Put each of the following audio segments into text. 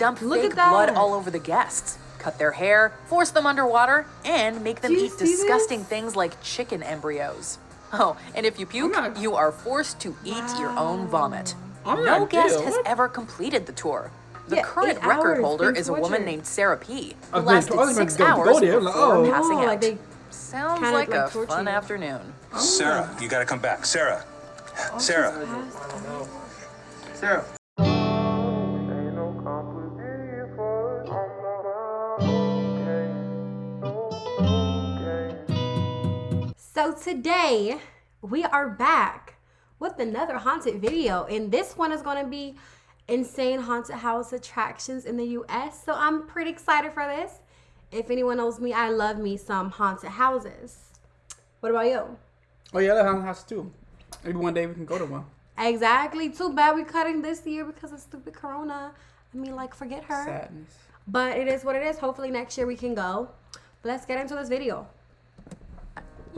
dump fake blood all over the guests, cut their hair, force them underwater, and make them eat disgusting things like chicken embryos. Oh, and if you puke, you are forced to eat your own vomit. No guest has ever completed the tour. The current record holder is a woman named Sarah P., who lasted 6 hours before passing out. Sounds like a fun afternoon. Sarah, you gotta come back. Sarah. Sarah. Sarah. So today we are back with another haunted video, and this one is going to be insane haunted house attractions in the US. So I'm pretty excited for this. If anyone knows me, I love me some haunted houses. What about you? Oh yeah, I love haunted houses too. Maybe one day we can go to one. Exactly. Too bad we're cutting this year because of stupid Corona. I mean, like, forget her. Sadness. But it is what it is. Hopefully next year we can go. But let's get into this video.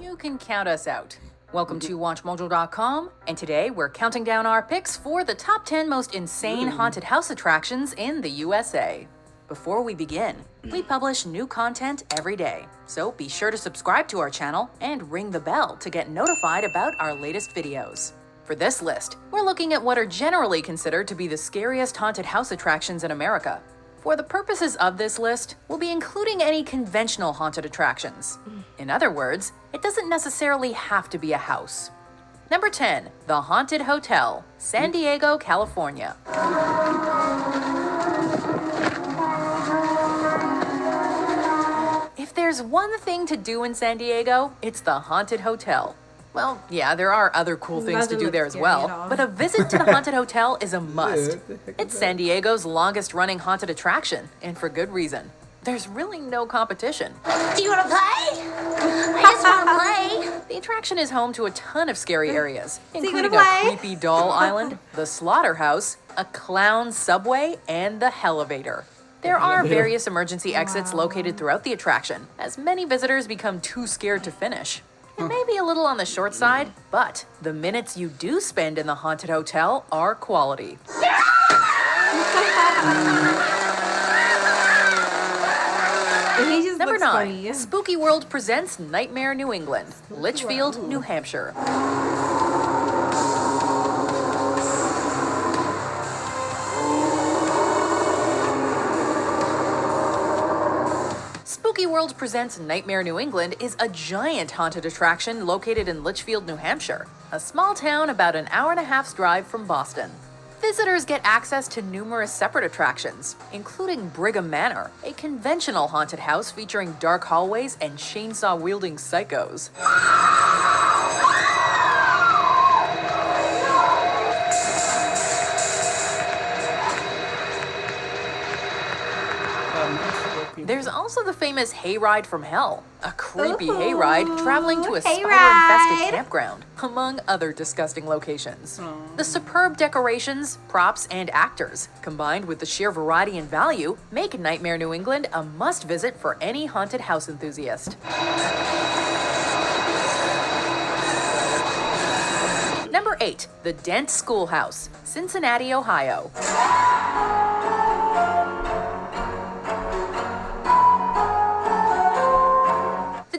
You can count us out. Welcome to WatchMojo.com, and today we're counting down our picks for the top 10 most insane haunted house attractions in the USA. Before we begin, we publish new content every day, so be sure to subscribe to our channel and ring the bell to get notified about our latest videos. For this list, we're looking at what are generally considered to be the scariest haunted house attractions in America. For the purposes of this list, we'll be including any conventional haunted attractions. In other words, it doesn't necessarily have to be a house. Number 10, The Haunted Hotel, San Diego, California. If there's one thing to do in San Diego, it's the Haunted Hotel. Well, yeah, there are other cool things to do there as well, but a visit to the Haunted Hotel is a must. It's San Diego's longest running haunted attraction, and for good reason. There's really no competition. Do you want to play? I just want to play. The attraction is home to a ton of scary areas, including a creepy doll island, the slaughterhouse, a clown subway, and the Hellevator. There are various emergency exits located throughout the attraction, as many visitors become too scared to finish. It may be a little on the short side, but the minutes you do spend in the haunted hotel are quality. Number 9, Spooky World presents Nightmare New England, Litchfield, New Hampshire. Spooky World Presents Nightmare New England is a giant haunted attraction located in Litchfield, New Hampshire, a small town about an hour-and-a-half's drive from Boston. Visitors get access to numerous separate attractions, including Brigham Manor, a conventional haunted house featuring dark hallways and chainsaw-wielding psychos. There's also the famous Hayride from Hell, a creepy hayride traveling to a spider-infested campground, among other disgusting locations. The superb decorations, props, and actors, combined with the sheer variety and value, make Nightmare New England a must-visit for any haunted house enthusiast. Number 8, the Dent Schoolhouse, Cincinnati, Ohio.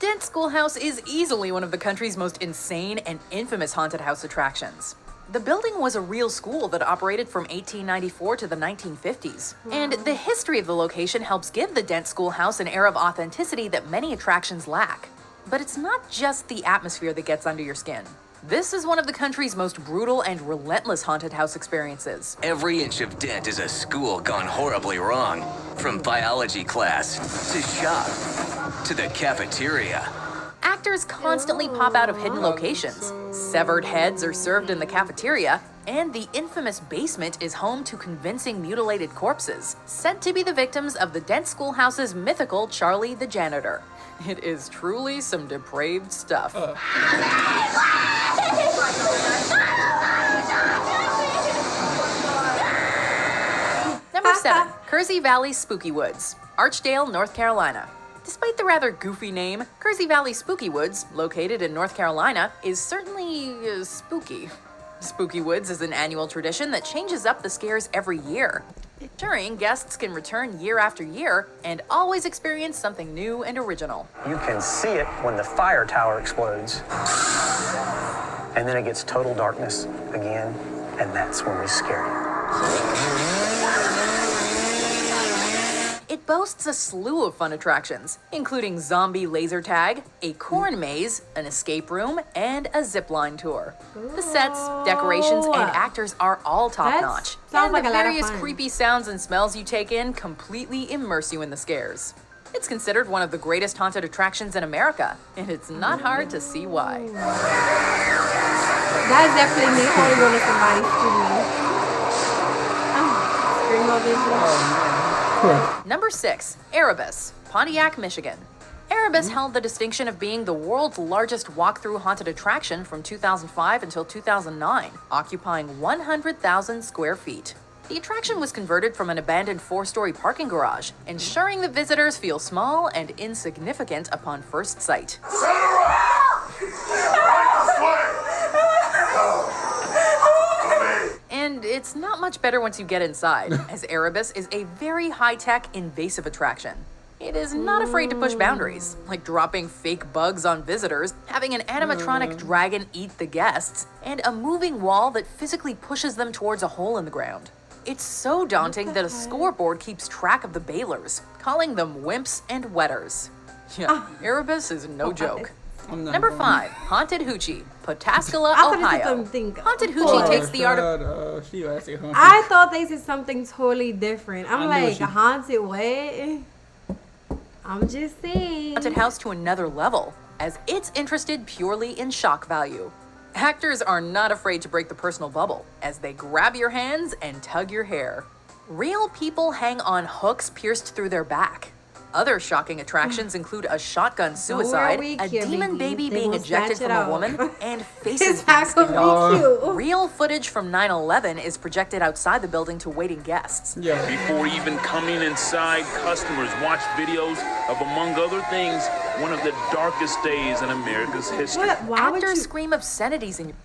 Dent Schoolhouse is easily one of the country's most insane and infamous haunted house attractions. The building was a real school that operated from 1894 to the 1950s, and the history of the location helps give the Dent Schoolhouse an air of authenticity that many attractions lack. But it's not just the atmosphere that gets under your skin. This is one of the country's most brutal and relentless haunted house experiences. Every inch of Dent is a school gone horribly wrong. From biology class, to shop, to the cafeteria. Actors constantly pop out of hidden locations. Severed heads are served in the cafeteria, and the infamous basement is home to convincing mutilated corpses, said to be the victims of the Dent Schoolhouse's mythical Charlie the Janitor. It is truly some depraved stuff. Number 7, Kersey Valley Spookywoods, Archdale, North Carolina. Despite the rather goofy name, Kersey Valley Spookywoods, located in North Carolina, is certainly spooky. Spookywoods is an annual tradition that changes up the scares every year. Ensuring guests can return year after year and always experience something new and original. You can see it when the fire tower explodes. And then it gets total darkness again, and that's when we scare you. It boasts a slew of fun attractions, including zombie laser tag, a corn maze, an escape room, and a zipline tour. The sets, decorations, and actors are all top-notch. Sounds And like the a lot of various fun. creepy sounds and smells you take in completely immerse you in the scares. It's considered one of the greatest haunted attractions in America, and it's not hard to see why. That is definitely me holding on to somebody screaming. Screamo vision. Number 6, Erebus, Pontiac, Michigan. Erebus held the distinction of being the world's largest walk-through haunted attraction from 2005 until 2009, occupying 100,000 square feet. The attraction was converted from an abandoned 4-story parking garage, ensuring the visitors feel small and insignificant upon first sight. And it's not much better once you get inside, as Erebus is a very high-tech, invasive attraction. It is not afraid to push boundaries, like dropping fake bugs on visitors, having an animatronic dragon eat the guests, and a moving wall that physically pushes them towards a hole in the ground. It's so daunting that a scoreboard keeps track of the bailers, calling them wimps and wetters. Yeah, Erebus is no joke. Number 5, Haunted Hoochie, Pataskala, I thought it said Ohio. something Haunted Hoochie takes the art of... I thought they said something totally different. I'm I knew like, what you- haunted what? I'm just saying. haunted house to another level, as it's interested purely in shock value. Actors are not afraid to break the personal bubble, as they grab your hands and tug your hair. Real people hang on hooks pierced through their back. Other shocking attractions include a shotgun suicide, weak a here, demon baby. baby They being will ejected snatch from it a out. woman, and faces It's being not skinned gonna off. be cute. Real footage from 9/11 is projected outside the building to waiting guests. Yeah. Before even coming inside, customers watch videos of, among other things, one of the darkest days in America's history. What? Why would Actors you? scream obscenities in your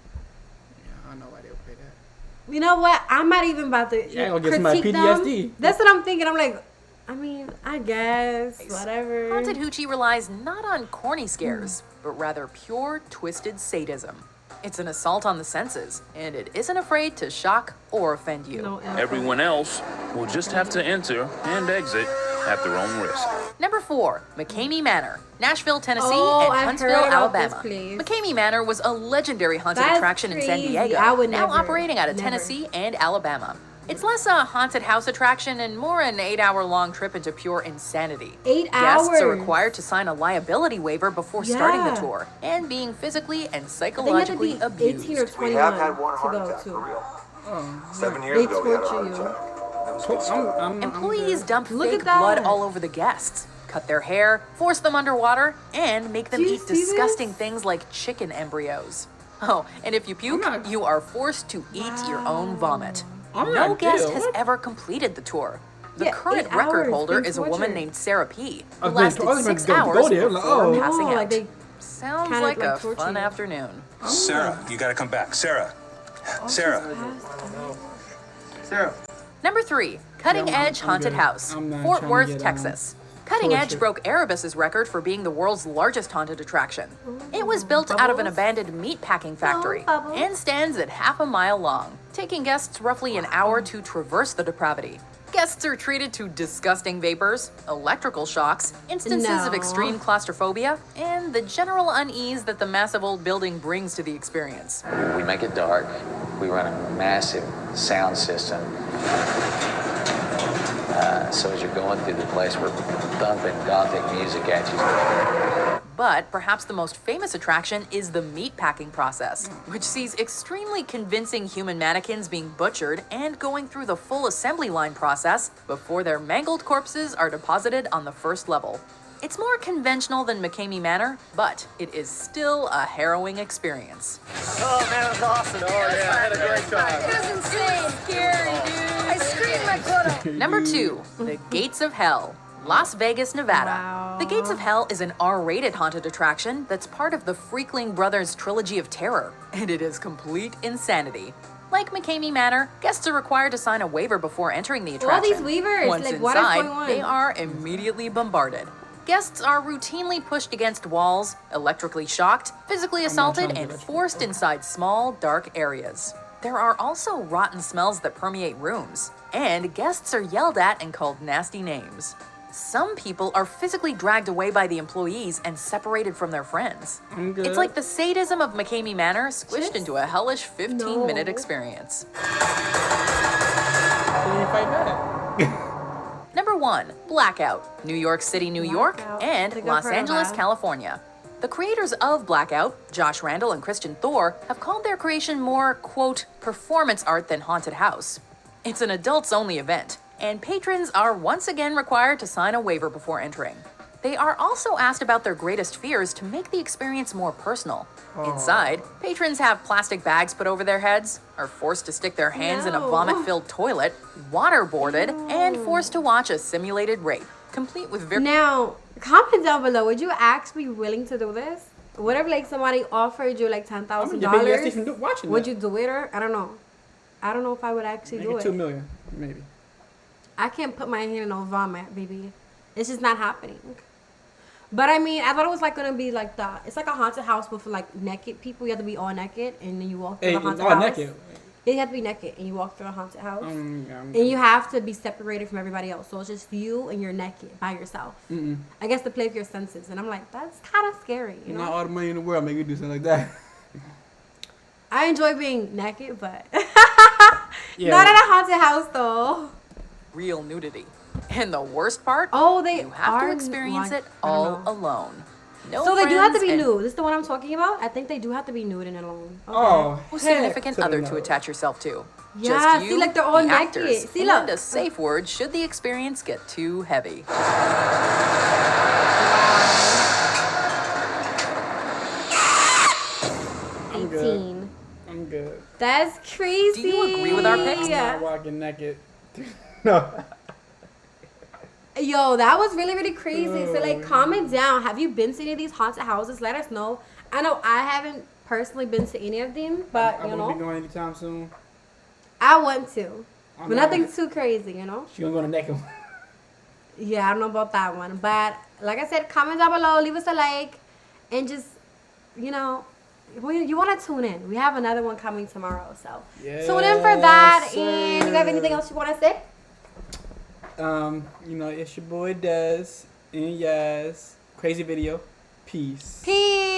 I know why they'll play that. You know what? I'm not even about to Yeah, I'll get somebody critique PTSD. them. That's what I'm thinking. I'm like, I mean, I guess whatever. Haunted Hoochie relies not on corny scares, but rather pure, twisted sadism. It's an assault on the senses, and it isn't afraid to shock or offend you. No, Everyone else will just have to enter and exit at their own risk. Number 4, McCamey Manor, Nashville, Tennessee, Oh, and I've Huntsville, heard about this Alabama. place. McCamey Manor was a legendary haunted That's attraction in San crazy. Diego, I would now never, operating out of never. Tennessee and Alabama. It's less a haunted house attraction and more an 8-hour-long trip into pure insanity. 8 Guests are hours. required to sign a liability waiver before starting the Yeah. tour, and being physically and They have to psychologically be abused. 18 or 21 to go to. 7 years They ago, we had a torture heart you. attack. That was good stuff. Employees dump Look fake at that. blood all over the guests, cut their hair, force them underwater, and make them Do you eat see disgusting this? things like chicken embryos. Oh, and if you puke, not- you are forced to eat your own vomit. I'm No not guest deal. has What? ever completed the tour. The Yeah, current 8 record hours holder being is a woman tortured. named Sarah P., who I've been lasted told- 6 I've been hours there, like, before oh. passing Oh, out. like they Sounds kinda like a torture fun you. afternoon. Sarah, you gotta come back. Sarah. Sarah. Number 3, Cutting Yeah, Edge I'm Haunted good. House, I'm not Fort trying to Worth, get, Texas. Cutting Edge tortured. broke Erebus's record for being the world's largest haunted attraction. It was built out of an abandoned meatpacking factory Bubbles. and stands at half a mile long, taking guests roughly an hour to traverse the depravity. Guests are treated to disgusting vapors, electrical shocks, instances of No. extreme claustrophobia, and the general unease that the massive old building brings to the experience. We make it dark. We run a massive sound system. So as you're going through the place, we're thumping gothic music at you. But perhaps the most famous attraction is the meatpacking process, which sees extremely convincing human mannequins being butchered and going through the full assembly line process before their mangled corpses are deposited on the first level. It's more conventional than McCamey Manor, but it is still a harrowing experience. Oh man, it was awesome. Oh yeah, I had a great time. It was insane. Scary, dude. I screamed my butt off. Number 2, The Gates of Hell, Las Vegas, Nevada. Wow. The Gates of Hell is an R-rated haunted attraction that's part of the Freakling Brothers trilogy of terror, and it is complete insanity. Like McCamey Manor, guests are required to sign a waiver before entering the attraction. All these waivers, Once like, what is inside, going on? they are immediately bombarded. Guests are routinely pushed against walls, electrically shocked, physically assaulted, and forced inside small, dark areas. There are also rotten smells that permeate rooms, and guests are yelled at and called nasty names. Some people are physically dragged away by the employees and separated from their friends. It's like the sadism of McCamey Manor squished into a hellish 15-minute experience. Number 1, Blackout, New York City, New York, and Los Angeles, California. The creators of Blackout, Josh Randall and Christian Thor, have called their creation more, quote, performance art than haunted house. It's an adults-only event, and patrons are once again required to sign a waiver before entering. They are also asked about their greatest fears to make the experience more personal. Inside, patrons have plastic bags put over their heads, are forced to stick their hands in a vomit-filled toilet, waterboarded, and forced to watch a simulated rape, complete with Now, comment down below, would you actually be willing to do this? What if like somebody offered you like $10,000? Would you do it or I don't know. I don't know if I would actually do it. $2 million, maybe. I can't put my hand in no vomit, baby. It's just not happening. But I mean, I thought it was like gonna be like that. It's like a haunted house, but for like naked people. You have to be all naked, and then you walk through the haunted house. Naked. Yeah, you have to be naked, and you walk through a haunted house, and you have to be separated from everybody else. So it's just you, and you're naked by yourself. I guess to play with your senses, and I'm like, that's kind of scary. You know? Not all the money in the world make you do something like that. I enjoy being naked, but not at a haunted house though. Real nudity. And the worst part, you have to experience it all alone. No so they do have to be friends nude. This is the one I'm talking about? I think they do have to be nude and alone. Okay. No significant other to attach yourself to. Yeah, Just you, see, like they're all the naked. actors, See, and look. a safe word should the experience get too heavy. 18. I'm good. That's crazy. Do you agree with our picks? I'm not walking naked. No. Yo, that was really, really crazy. So, like, comment down. Have you been to any of these haunted houses? Let us know. I know I haven't personally been to any of them, but, I won't be going anytime soon. I want to. But nothing too crazy, you know? She gonna go to naked. Yeah, I don't know about that one. But, like I said, comment down below. Leave us a like. And just, you know, you want to tune in. We have another one coming tomorrow. So, tune in for that. Sir. And you have anything else you want to say? You know, it's your boy Des and Yaz. Crazy video. Peace. Peace.